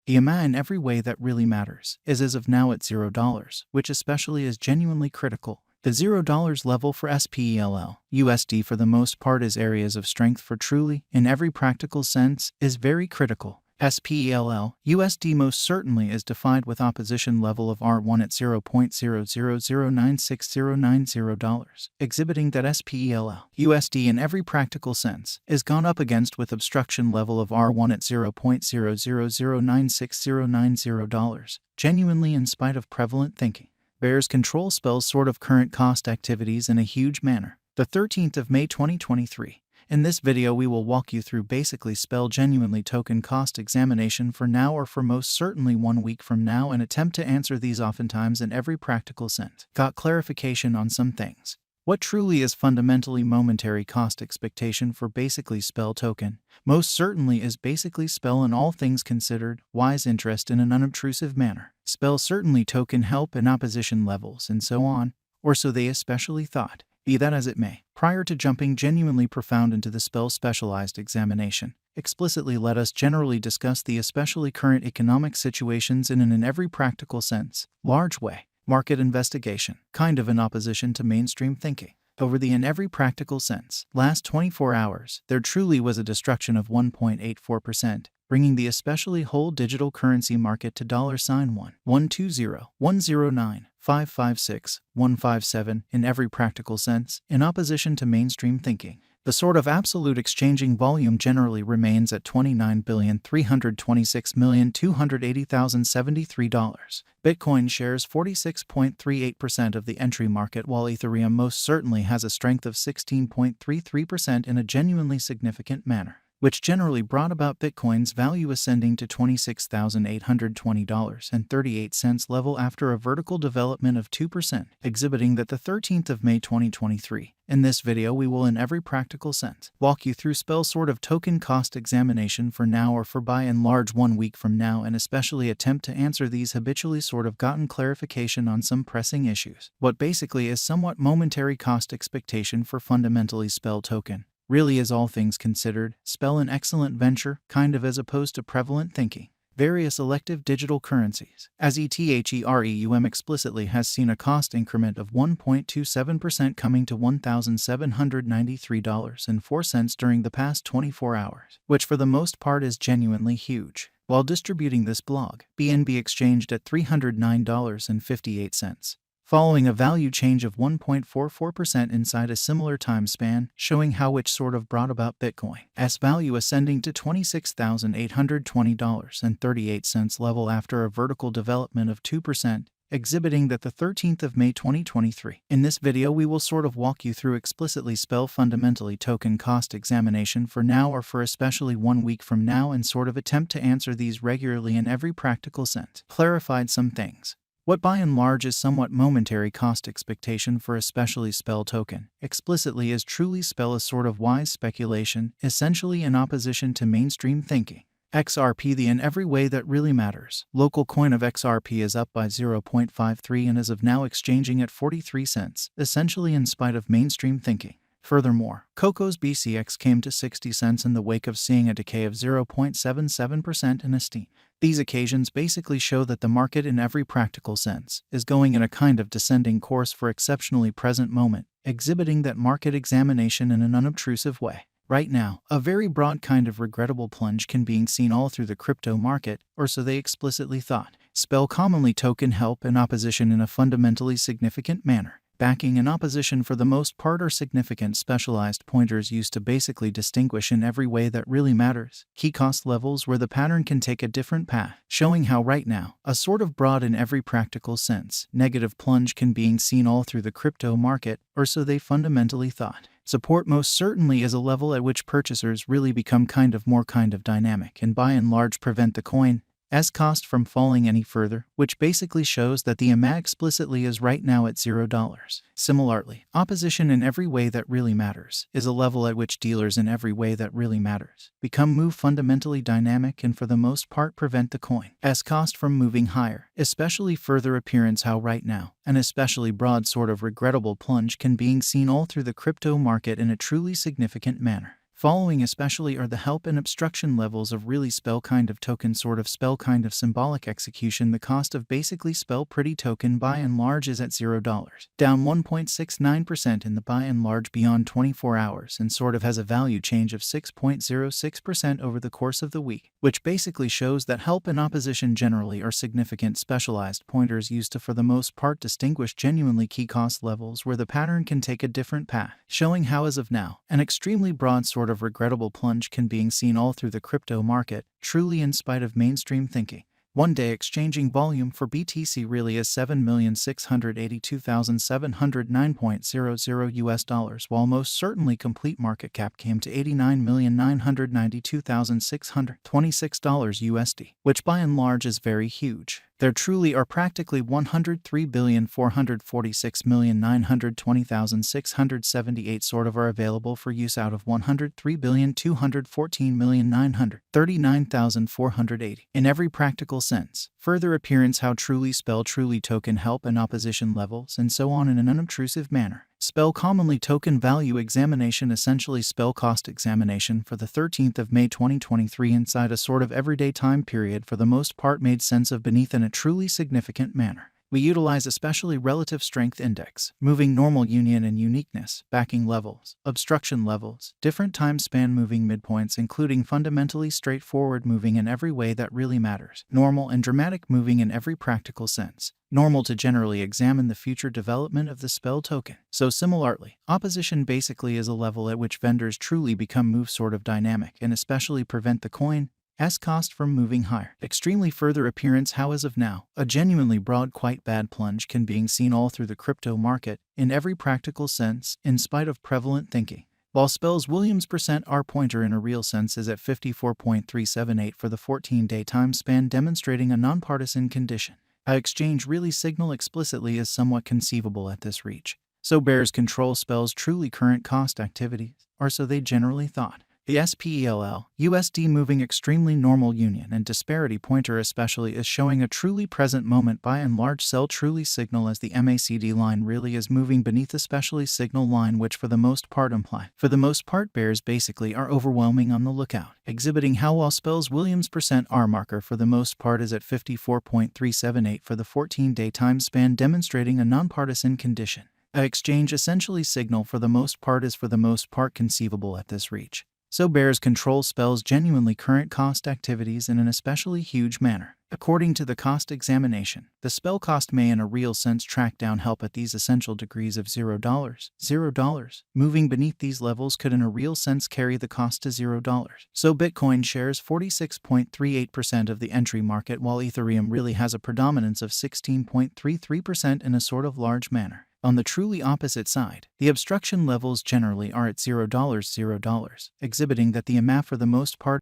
The amount in every way that really matters is as of now at $0, which especially is genuinely critical. The $0 level for SPELL USD for the most part is areas of strength for truly, in every practical sense, is very critical. SPELL USD most certainly is defined with opposition level of R1 at $0.00096090, exhibiting that SPELL USD in every practical sense is gone up against with obstruction level of R1 at $0.00096090, genuinely in spite of prevalent thinking. Bears control spells sort of current cost activities in a huge manner. The 13th of May 2023. In this video we will walk you through basically spell genuinely token cost examination for now or for most certainly 1 week from now and attempt to answer these oftentimes in every practical sense. Got clarification on some things. What truly is fundamentally momentary cost expectation for basically spell token? Most certainly is basically spell in all things considered, wise interest in an unobtrusive manner. Spell certainly token help in opposition levels and so on, or so they especially thought. Be that as it may, prior to jumping genuinely profound into the spell specialized examination, explicitly let us generally discuss the especially current economic situations in an every practical sense, large way, market investigation, kind of in opposition to mainstream thinking. Over the in every practical sense, last 24 hours, there truly was a destruction of 1.84%, bringing the especially whole digital currency market to $1.20109556157 in every practical sense, in opposition to mainstream thinking. The sort of absolute exchanging volume generally remains at $29,326,280,073. Bitcoin shares 46.38% of the entry market, while Ethereum most certainly has a strength of 16.33% in a genuinely significant manner, which generally brought about Bitcoin's value ascending to $26,820.38 level after a vertical development of 2%, exhibiting that the 13th of May 2023. In this video we will in every practical sense walk you through spell sort of token cost examination for now or for by and large 1 week from now, and especially attempt to answer these habitually sort of gotten clarification on some pressing issues. What basically is somewhat momentary cost expectation for fundamentally spell token really is, all things considered, spell an excellent venture, kind of as opposed to prevalent thinking. Various elective digital currencies, as Ethereum explicitly has seen a cost increment of 1.27% coming to $1,793.04 during the past 24 hours, which for the most part is genuinely huge. While distributing this blog, BNB exchanged at $309.58. Following a value change of 1.44% inside a similar time span, showing how which sort of brought about Bitcoin's value ascending to $26,820.38 level after a vertical development of 2%, exhibiting that the 13th of May 2023. In this video we will sort of walk you through explicitly spell fundamentally token cost examination for now or for especially 1 week from now, and sort of attempt to answer these regularly in every practical sense. Clarified some things. What by and large is somewhat momentary cost expectation for especially spell token, explicitly is truly spell a sort of wise speculation, essentially in opposition to mainstream thinking. XRP, the in every way that really matters. Local coin of XRP is up by 0.53 and is of now exchanging at 43 cents, essentially in spite of mainstream thinking. Furthermore, Coco's BCX came to 60 cents in the wake of seeing a decay of 0.77% in esteem. These occasions basically show that the market in every practical sense is going in a kind of descending course for exceptionally present moment, exhibiting that market examination in an unobtrusive way. Right now, a very broad kind of regrettable plunge can be seen all through the crypto market, or so they explicitly thought. Spell commonly token help in opposition in a fundamentally significant manner. Backing in opposition for the most part are significant specialized pointers used to basically distinguish in every way that really matters key cost levels where the pattern can take a different path, showing how right now, a sort of broad in every practical sense, negative plunge can be seen all through the crypto market, or so they fundamentally thought. Support most certainly is a level at which purchasers really become kind of more dynamic and by and large prevent the coin as cost from falling any further, which basically shows that the AMA explicitly is right now at $0. Similarly, opposition in every way that really matters is a level at which dealers in every way that really matters move fundamentally dynamic and for the most part prevent the coin as cost from moving higher, especially further appearance how right now an especially broad sort of regrettable plunge can be seen all through the crypto market in a truly significant manner. Following especially are the help and obstruction levels of really spell kind of token sort of spell kind of symbolic execution. The cost of basically spell pretty token by and large is at $0, down 1.69% in the by and large beyond 24 hours, and sort of has a value change of 6.06% over the course of the week, which basically shows that help and opposition generally are significant specialized pointers used to for the most part distinguish genuinely key cost levels where the pattern can take a different path, showing how as of now, an extremely broad sort of regrettable plunge can being seen all through the crypto market, truly in spite of mainstream thinking. One-day exchanging volume for BTC really is $7,682,709.00 US, while most certainly complete market cap came to $89,992,626 USD, which by and large is very huge. There truly are practically 103,446,920,678 sort of are available for use out of 103,214,939,480 in every practical sense. Further appearance how truly spell truly token help and opposition levels and so on in an unobtrusive manner. Spell commonly token value examination essentially spell cost examination for the 13th of May 2023 inside a sort of everyday time period for the most part made sense of beneath in a truly significant manner. We utilize especially relative strength index, moving normal union and uniqueness, backing levels, obstruction levels, different time span moving midpoints including fundamentally straightforward moving in every way that really matters, normal and dramatic moving in every practical sense. Normal to generally examine the future development of the spell token. So similarly, opposition basically is a level at which vendors truly become move sort of dynamic and especially prevent the coin's cost from moving higher. Extremely further appearance how as of now, a genuinely broad quite bad plunge can being seen all through the crypto market, in every practical sense, in spite of prevalent thinking. While spell's Williams %R pointer in a real sense is at 54.378 for the 14-day time span demonstrating a nonpartisan condition. A exchange really signal explicitly is somewhat conceivable at this reach. So bears control spells truly current cost activities, or so they generally thought. The SPELL, USD moving extremely normal union and disparity pointer especially is showing a truly present moment by and large sell truly signal as the MACD line really is moving beneath especially signal line which for the most part imply. For the most part bears basically are overwhelming on the lookout, exhibiting how while spells Williams %R marker for the most part is at 54.378 for the 14-day time span demonstrating a nonpartisan condition. A exchange essentially signal for the most part is for the most part conceivable at this reach. So bears control spells genuinely current cost activities in an especially huge manner. According to the cost examination, the spell cost may in a real sense track down help at these essential degrees of $0. Moving beneath these levels could in a real sense carry the cost to $0. So Bitcoin shares 46.38% of the entry market while Ethereum really has a predominance of 16.33% in a sort of large manner. On the truly opposite side, the obstruction levels generally are at $0, exhibiting that the EMA for the most part